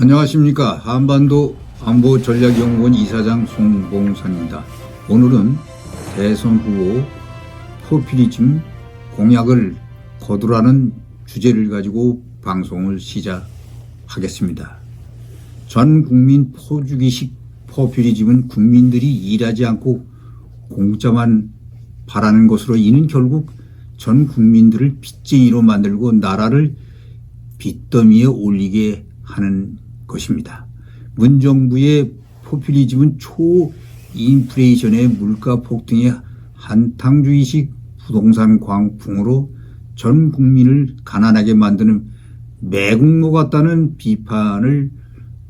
안녕하십니까. 한반도 안보전략연구원 이사장 송봉선입니다. 오늘은 대선 후보 포퓰리즘 공약을 거두라는 주제를 가지고 방송을 시작하겠습니다. 전 국민 포주기식 포퓰리즘은 국민들이 일하지 않고 공짜만 바라는 것으로 이는 결국 전 국민들을 빚쟁이로 만들고 나라를 빚더미에 올리게 하는 것입니다. 문정부의 포퓰리즘은 초인플레이션의 물가 폭등의 한탕주의식 부동산 광풍으로 전 국민을 가난하게 만드는 매국노 같다는 비판을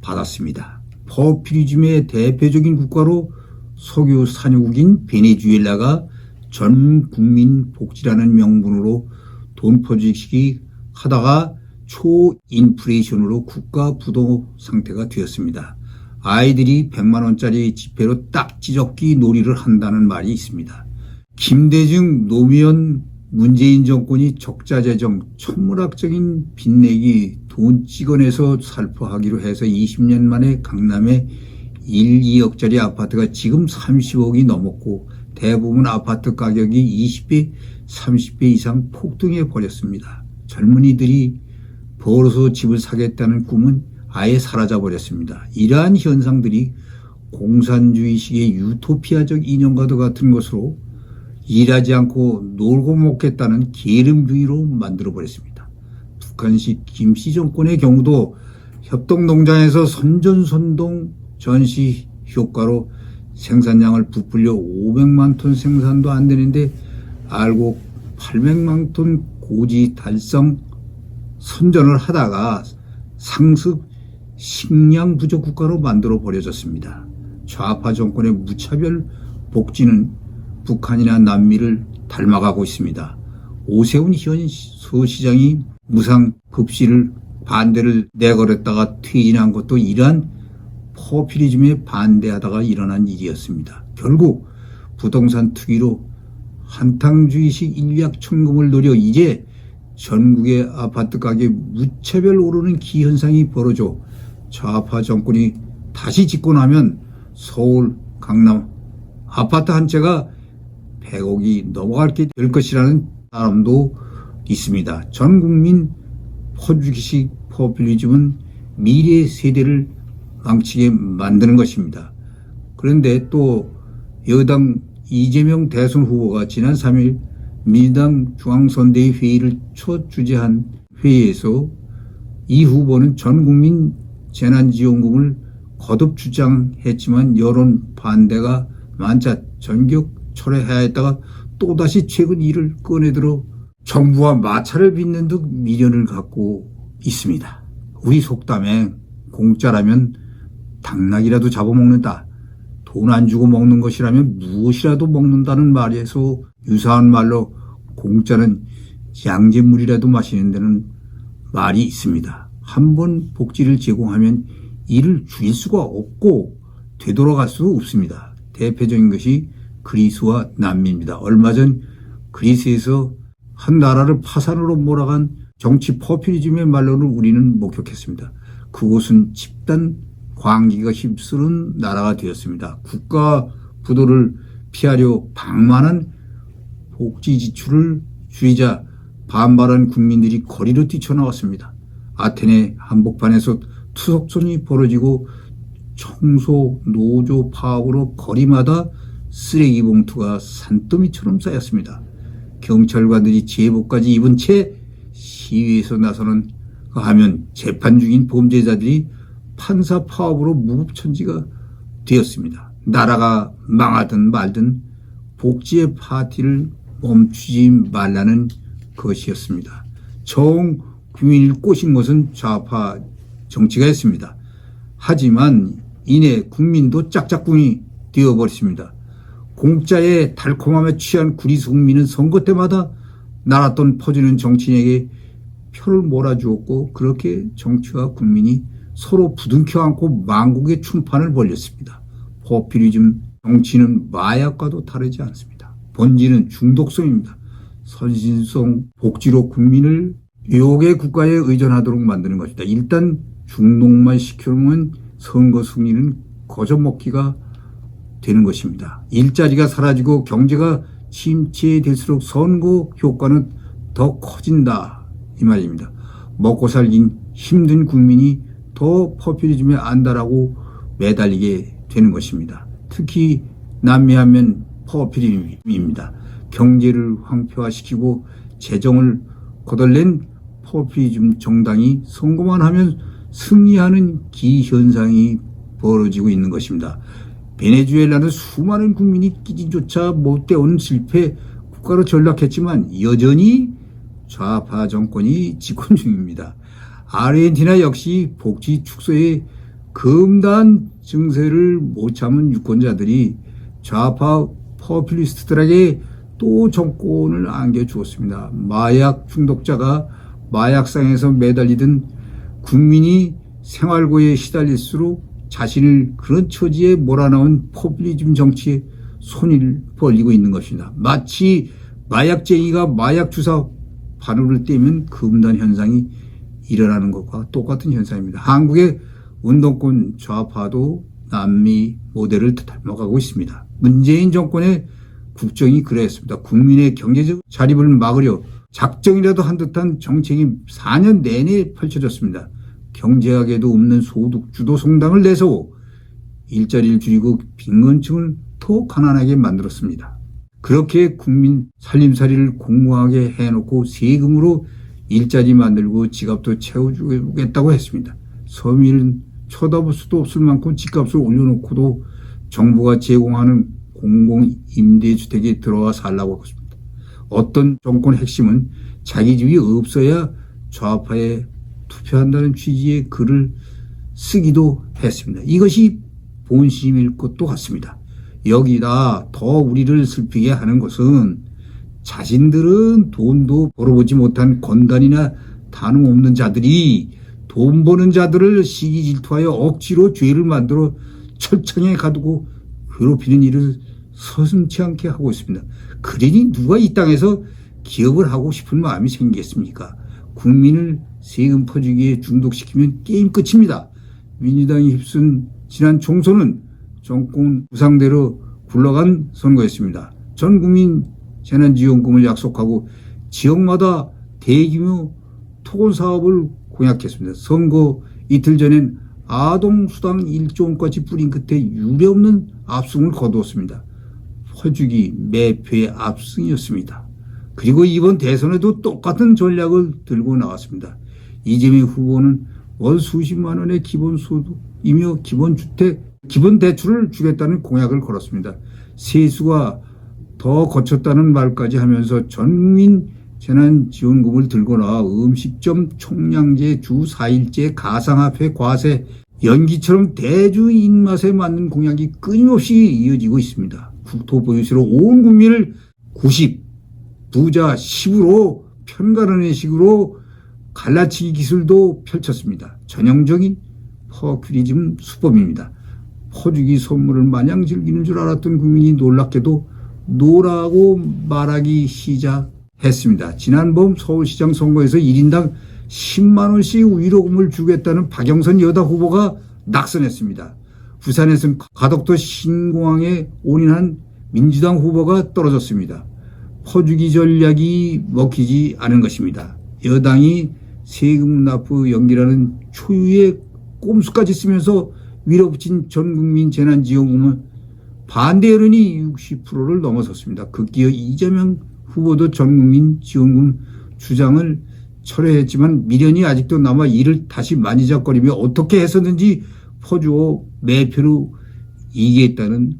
받았습니다. 포퓰리즘의 대표적인 국가로 석유 산유국인 베네수엘라가 전 국민 복지라는 명분으로 돈 퍼주기 하다가 초인플레이션으로 국가 부도 상태가 되었습니다. 아이들이 100만원짜리 지폐로 딱지접기 놀이를 한다는 말이 있습니다. 김대중, 노무현, 문재인 정권이 적자재정, 천문학적인 빚내기, 돈 찍어내서 살포하기로 해서 20년 만에 강남에 1, 2억짜리 아파트가 지금 30억이 넘었고 대부분 아파트 가격이 20배, 30배 이상 폭등해 버렸습니다. 젊은이들이 벌어서 집을 사겠다는 꿈은 아예 사라져 버렸습니다. 이러한 현상들이 공산주의식의 유토피아적 이념과도 같은 것으로 일하지 않고 놀고 먹겠다는 게으름주의로 만들어 버렸습니다. 북한식 김씨 정권의 경우도 협동농장에서 선전선동 전시 효과로 생산량을 부풀려 500만 톤 생산도 안 되는데 알고 800만 톤 고지 달성 선전을 하다가 상습 식량 부족 국가로 만들어 버려졌습니다. 좌파 정권의 무차별 복지는 북한이나 남미를 닮아가고 있습니다. 오세훈 현 서시장이 무상급식을 반대를 내걸었다가 퇴진한 것도 이러한 포퓰리즘에 반대하다가 일어난 일이었습니다. 결국 부동산 투기로 한탕주의식 인력천금을 노려 이제 전국의 아파트 가격이 무차별 오르는 기현상이 벌어져 좌파 정권이 다시 집권하면 서울, 강남 아파트 한 채가 100억이 넘어가게 될 것이라는 사람도 있습니다. 전 국민 포주기식 포퓰리즘은 미래 세대를 망치게 만드는 것입니다. 그런데 또 여당 이재명 대선 후보가 지난 3일 민주당 중앙선대위 회의를 첫 주재한 회의에서 이 후보는 전 국민 재난지원금을 거듭 주장했지만 여론 반대가 많자 전격 철회해야 했다가 또다시 최근 일을 꺼내들어 정부와 마찰을 빚는 듯 미련을 갖고 있습니다. 우리 속담에 공짜라면 당나귀라도 잡아먹는다. 돈 안 주고 먹는 것이라면 무엇이라도 먹는다는 말에서 유사한 말로 공짜는 양잿물이라도 마시는 데는 말이 있습니다. 한번 복지를 제공하면 이를 줄일 수가 없고 되돌아갈 수 없습니다. 대표적인 것이 그리스와 남미입니다. 얼마 전 그리스에서 한 나라를 파산으로 몰아간 정치 포퓰리즘의 말로는 우리는 목격했습니다. 그곳은 집단 광기가 휩쓰는 나라가 되었습니다. 국가 부도를 피하려 방만한 복지 지출을 줄이자 반발한 국민들이 거리로 뛰쳐나왔습니다. 아테네 한복판에서 투석선이 벌어지고 청소, 노조 파업으로 거리마다 쓰레기 봉투가 산더미처럼 쌓였습니다. 경찰관들이 제복까지 입은 채 시위에서 나서는 하면 재판 중인 범죄자들이 판사 파업으로 무법천지가 되었습니다. 나라가 망하든 말든 복지의 파티를 멈추지 말라는 것이었습니다. 정 국민을 꼬신 것은 좌파 정치가였습니다. 하지만 이내 국민도 짝짝꿍이 되어버렸습니다. 공짜의 달콤함에 취한 구리수 국민은 선거 때마다 나랏돈 퍼주는 정치인에게 표를 몰아주었고 그렇게 정치와 국민이 서로 부둥켜 안고 망국의 춘판을 벌였습니다. 포퓰리즘 정치는 마약과도 다르지 않습니다. 본질은 중독성입니다. 선진성 복지로 국민을 유혹의 국가에 의존하도록 만드는 것이다. 일단 중독만 시켜놓으면 선거 승리는 거저 먹기가 되는 것입니다. 일자리가 사라지고 경제가 침체될수록 선거 효과는 더 커진다 이 말입니다. 먹고 살기 힘든 국민이 더 포퓰리즘에 안달하고 매달리게 되는 것입니다. 특히 남미하면 포퓰리즘입니다. 경제를 황폐화시키고 재정을 거덜낸 포퓰리즘 정당이 선거만 하면 승리하는 기현상이 벌어지고 있는 것입니다. 베네수엘라는 수많은 국민이 끼지조차 못 때우는 실패 국가로 전락했지만 여전히 좌파 정권이 집권 중입니다. 아르헨티나 역시 복지 축소에 금단 증세를 못 참은 유권자들이 좌파 포퓰리스트들에게 또 정권을 안겨주었습니다. 마약 중독자가 마약상에서 매달리던 국민이 생활고에 시달릴수록 자신을 그런 처지에 몰아넣은 포퓰리즘 정치에 손을 벌리고 있는 것입니다. 마치 마약쟁이가 마약 주사 바늘을 떼면 금단 현상이 일어나는 것과 똑같은 현상입니다. 한국의 운동권 좌파도 남미 모델을 닮아가고 있습니다. 문재인 정권의 국정이 그랬습니다. 국민의 경제적 자립을 막으려 작정이라도 한 듯한 정책이 4년 내내 펼쳐졌습니다. 경제학에도 없는 소득주도 성당을 내서 일자리를 줄이고 빈곤층을 더 가난하게 만들었습니다. 그렇게 국민 살림살이를 공공하게 해놓고 세금으로 일자리 만들고 지갑도 채워주겠다고 했습니다. 서민은 쳐다볼 수도 없을 만큼 집값을 올려놓고도 정부가 제공하는 공공임대주택에 들어와 살라고 하고 있습니다. 어떤 정권 핵심은 자기 집이 없어야 좌파에 투표한다는 취지의 글을 쓰기도 했습니다. 이것이 본심일 것도 같습니다. 여기다 더 우리를 슬피게 하는 것은 자신들은 돈도 벌어보지 못한 건달이나 다름 없는 자들이 돈 버는 자들을 시기 질투하여 억지로 죄를 만들어 철창에 가두고 괴롭히는 일을 서슴지 않게 하고 있습니다. 그러니 누가 이 땅에서 기업을 하고 싶은 마음이 생기겠습니까? 국민을 세금 퍼주기에 중독시키면 게임 끝입니다. 민주당이 휩쓴 지난 총선은 정권 구상대로 굴러간 선거였습니다. 전 국민 재난지원금을 약속하고 지역마다 대규모 토건 사업을 공약했습니다. 선거 이틀 전엔 아동수당 1조 원까지 뿌린 끝에 유례없는 압승을 거두었습니다. 퍼주기 매표의 압승이었습니다. 그리고 이번 대선에도 똑같은 전략을 들고 나왔습니다. 이재명 후보는 월 수십만 원의 기본소득이며 기본주택, 기본대출을 주겠다는 공약을 걸었습니다. 세수가 더 거쳤다는 말까지 하면서 전민 재난지원금을 들고 나와 음식점 총량제, 주 4일제, 가상화폐, 과세, 연기처럼 대주 입맛에 맞는 공약이 끊임없이 이어지고 있습니다. 국토보유세로 온 국민을 90, 부자 10으로 편가르는 식으로 갈라치기 기술도 펼쳤습니다. 전형적인 포퓰리즘 수법입니다. 퍼주기 선물을 마냥 즐기는 줄 알았던 국민이 놀랍게도 노라고 말하기 시작했습니다. 지난번 서울시장 선거에서 1인당 10만 원씩 위로금을 주겠다는 박영선 여당 후보가 낙선했습니다. 부산에서는 가덕도 신공항에 올인한 민주당 후보가 떨어졌습니다. 퍼주기 전략이 먹히지 않은 것입니다. 여당이 세금 납부 연기라는 초유의 꼼수까지 쓰면서 밀어붙인 전국민 재난지원금은 반대 여론이 60%를 넘어섰습니다. 급기야 이재명 후보도 전국민 지원금 주장을 철회했지만 미련이 아직도 남아 이를 다시 만지작거리며 어떻게 해서든지 퍼주어 매표로 이기겠다는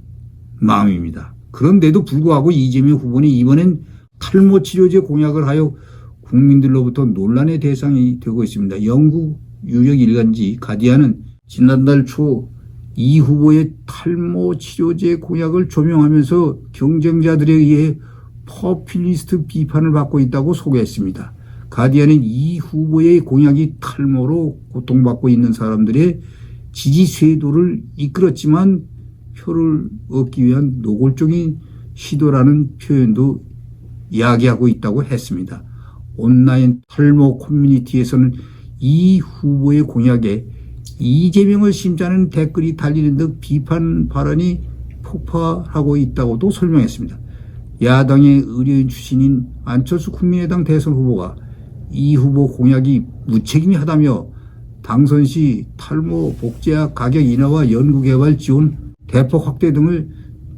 마음입니다. 그런데도 불구하고 이재명 후보는 이번엔 탈모 치료제 공약을 하여 국민들로부터 논란의 대상이 되고 있습니다. 영국 유력 일간지 가디언은 지난달 초 이 후보의 탈모 치료제 공약을 조명하면서 경쟁자들에 의해 포퓰리스트 비판을 받고 있다고 소개했습니다. 가디언은 이 후보의 공약이 탈모로 고통받고 있는 사람들의 지지 쇄도를 이끌었지만 표를 얻기 위한 노골적인 시도라는 표현도 이야기하고 있다고 했습니다. 온라인 탈모 커뮤니티에서는 이 후보의 공약에 이재명을 심자는 댓글이 달리는 등 비판 발언이 폭발하고 있다고도 설명했습니다. 야당의 의료인 출신인 안철수 국민의당 대선 후보가 이 후보 공약이 무책임하다며 당선 시 탈모, 복제약 가격 인하와 연구개발 지원 대폭 확대 등을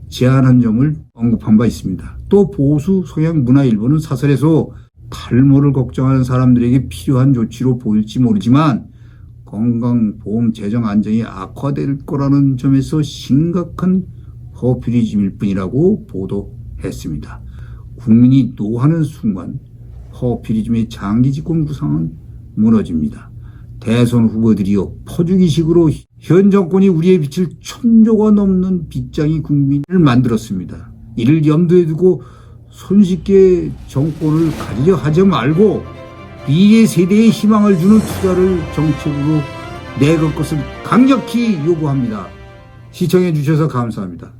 제안한 점을 언급한 바 있습니다. 또 보수 성향 문화일보는 사설에서 탈모를 걱정하는 사람들에게 필요한 조치로 보일지 모르지만 건강보험 재정 안정이 악화될 거라는 점에서 심각한 포퓰리즘일 뿐이라고 보도했습니다. 국민이 노하는 순간 포퓰리즘의 장기 집권 구상은 무너집니다. 대선 후보들이요 퍼주기식으로 현 정권이 우리의 빚을 1,000조가 넘는 빚장이 국민을 만들었습니다. 이를 염두에 두고 손쉽게 정권을 가지려 하지 말고 미래 세대에 희망을 주는 투자를 정책으로 내걸 것을 강력히 요구합니다. 시청해 주셔서 감사합니다.